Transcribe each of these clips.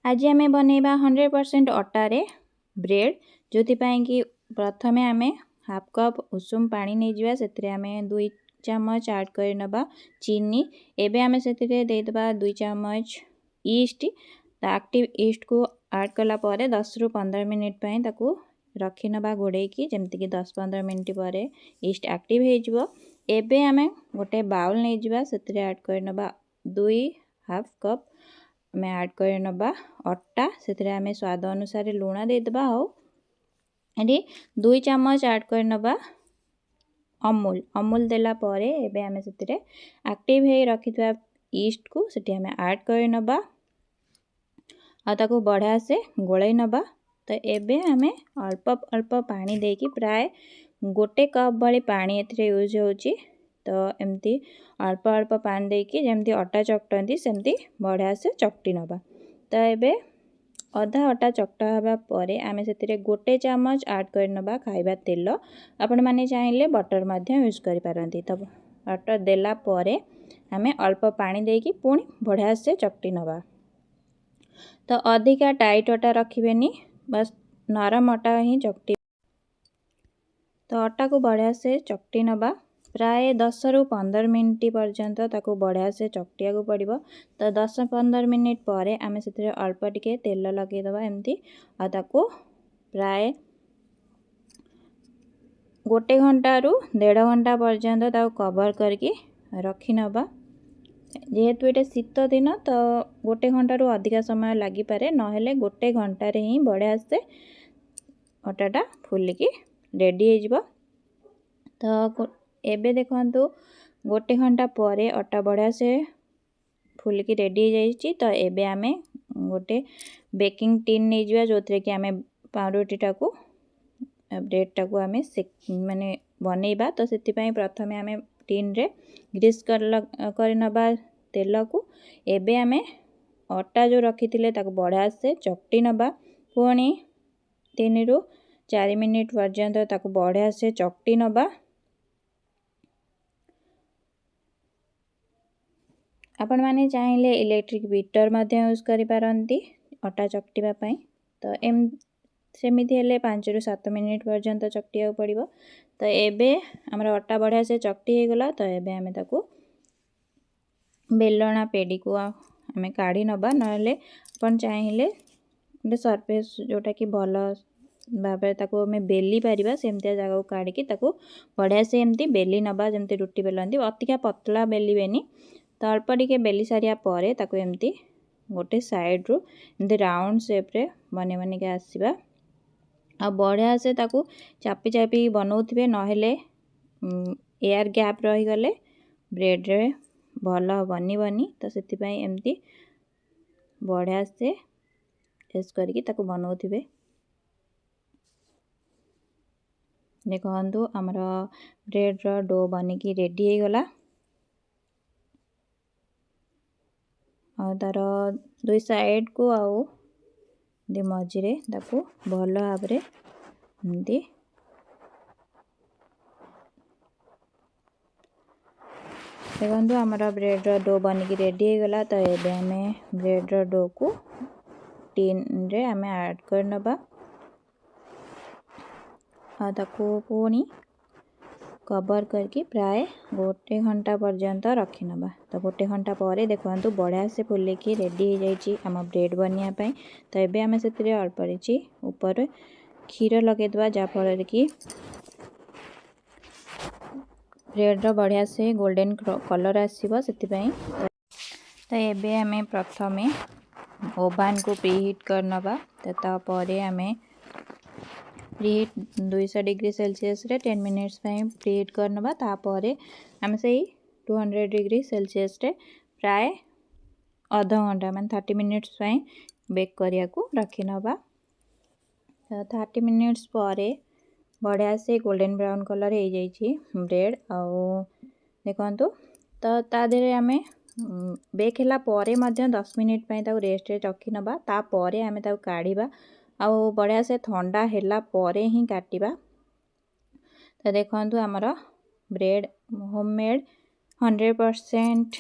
आज आम बनैबा 100% अटारे ब्रेड जो कि प्रथमे आम हाफ कप उषुम पानी नहीं जावा से आम 2 चम्मच ऐड कर नबा चीनी एबे आम से देदेबा 2 चम्मच ईस्ट एक्टिव ईस्ट को ऐड कला परे 10 रु 15 मिनिट पई ताकू रखी नबा घोड़े की जमती कि 10-15 मिनिट पर ईस्ट एक्टिव हो एबे आम गोटे बाउल नहीं जावा से ऐड कर नबा 2 हाफ कप आम ऐड कर नबा अट्टा से आम स्वाद अनुसार लुण देदेबा ये 2 चम्मच ऐड कर नबा अमूल अमूल देला परे एबे आम से एक्टिव है रखि ईस्ट को से आम ऐड कर नबा ताको बढ़िया से गोलाई नबा। तो एबे आम अल्प अल्प पानी देकी प्राय गोटे कप वाली पानी एथिरे यूज होची तो एमती अल्प अल्प पानी देकी जमती अटा चकटती सेमती बढ़िया से चकटी नबा। तो एबे अधा अटा चकटा हबा परे आमे सेतिरे गोटे चम्मच ऐड कर नबा खाइबा तेल आपण माने चाहिले बटर माध्यम यूज करि पारंती। तो बटर देला परे आमे अल्प पानी देकी पुणी बढ़िया से चकटी नबा। तो अधिका टाइट अटा रखिबेनी बस नरम अटा ही चकटी। तो अटा को बढ़िया से चकटी नबा प्राय 10 रु 15 मिनिट पर्यंत ताको बढ़िया से चकटिया को पड़िबो। तो 10-15 मिनिट पर आम से अल्प टिके तेल लगेदबा एमती आ ताको प्राय गोटे घंटा रु 1.5 घंटा पर्यंत ताको कवर करके रखी नबा। जेहेतु ये शीत दिन तो गोटे घंटा रु अधिका समय लगी पारे नहेले गोटे घंटा रे ही बढ़िया से अटाटा फुलिकी रेडी हो। तो एबे देखंतु गोटे घंटा परे अटा बढ़िया से फुलिकी रेडी हो जाइछि। तो एबे आमे गोटे बेकिंग टिन नहीं जावा जो कि आमे पाउरुटीटा को ब्रेडटा को आमे माने बनैबा। तो सेति पई प्रथमे आमे टिन रे ग्रीस कर नबा तेल को एबे आमे अटा जो रखिथिले ताको बढ़िया से चकटी नबा पुणी 3 रु 4 मिनिट पर्यंत ताको बढ़िया से चकटी नबा। आपण माने चाहिले इलेक्ट्रिक बीटर माध्यम यूज करि पारंती अटा चकटिबा पई। तो एम सेमिति हेले 5 रु 7 मिनिट पर्यंत चकटिया पड़िबो। तो एबे हमर अटा बढ़िया से चकटी हे गला। तो एबे हमें ताको बेलना पेडी को हमें काढ़ी नबा नले अपन चाहिले गोटे सरफेस जोटा कि भल भाबे ताको हमें बेली पारिबा सेमतिया जगह को काढ़ी की ताको बढ़िया से एमती बेली नबा जेमती रुटी बेलंती अतिका पतला बेलीबेनी। तो अल्प टिके बेली सारिया परे ताको एमती गोटे साइड रु एमती राउंड शेप रे बने बने के आसीबा आ बढ़िया से ताको चापी चापी बनौथिबे नहेले एयर गैप रही गले ब्रेड रे भल बनी बनी। तो सेति पई एमती बढ़िया से टेस्ट करके ताको बनौथिबे। देखंतु हमर ब्रेड रो डो बनी की रेडी हे गला और तार दुई साइड को आउ दे मझिरे ताको भल भाबरे एमती देखंतु हमर ब्रेड रो डो बनी की रेडी हे गला। तो एबे हमें ब्रेड रो डो को टिन रे हमें ऐड कर नबा आ ताको पुणी कवर करके प्राय गोटे घंटा पर्यंत रखी नबा। तो गोटे घंटा पर देखंतु बढ़िया से फुलिकी रेडी हो जाइछि आम ब्रेड बनिया पई। तो एबे हमें सेतिरे अल्प रिछि ऊपर क्षीर लगे दबा जा फल कि ब्रेड रो बढ़िया से गोल्डन कलर आसीबो सेति पई। तो एबे हमें प्रथमे ओवन को प्रीहीट कर नबा। तो तापरे हमें प्रीहीट 200 डिग्री सेल्सियस रे 10 मिनिट्स पई प्रीहीट कर नबा। तापरे हम सही 200 डिग्री सेल्सियस रे प्राय आधा घंटा मान 30 मिनिट्स पई बेक करिया को रखी नबा। तो 30 मिनिट्स परे बढ़िया से गोल्डन ब्राउन कलर हो जाइछि ब्रेड आउ देखंतु। तो ता देरे हमें बेक होला परे मध्य 10 मिनिट पई ताको रेस्ट रे रखी नबा। ता परे हमें ताको काढिबा आउ बढ़िया से ठंडा होला परे ही काटिबा। तो देखंतु हमर ब्रेड होममेड 100%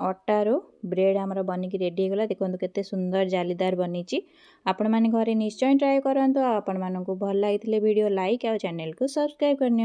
अटारू ब्रेड आमर बनिकी रेडी होगा। देखो केते सुंदर जालीदार बनी। आपण मैंने घरे निश्चय ट्राए करूँ। आपण मानक भल लगी वीडियो लाइक और चैनल को सब्सक्राइब करनी।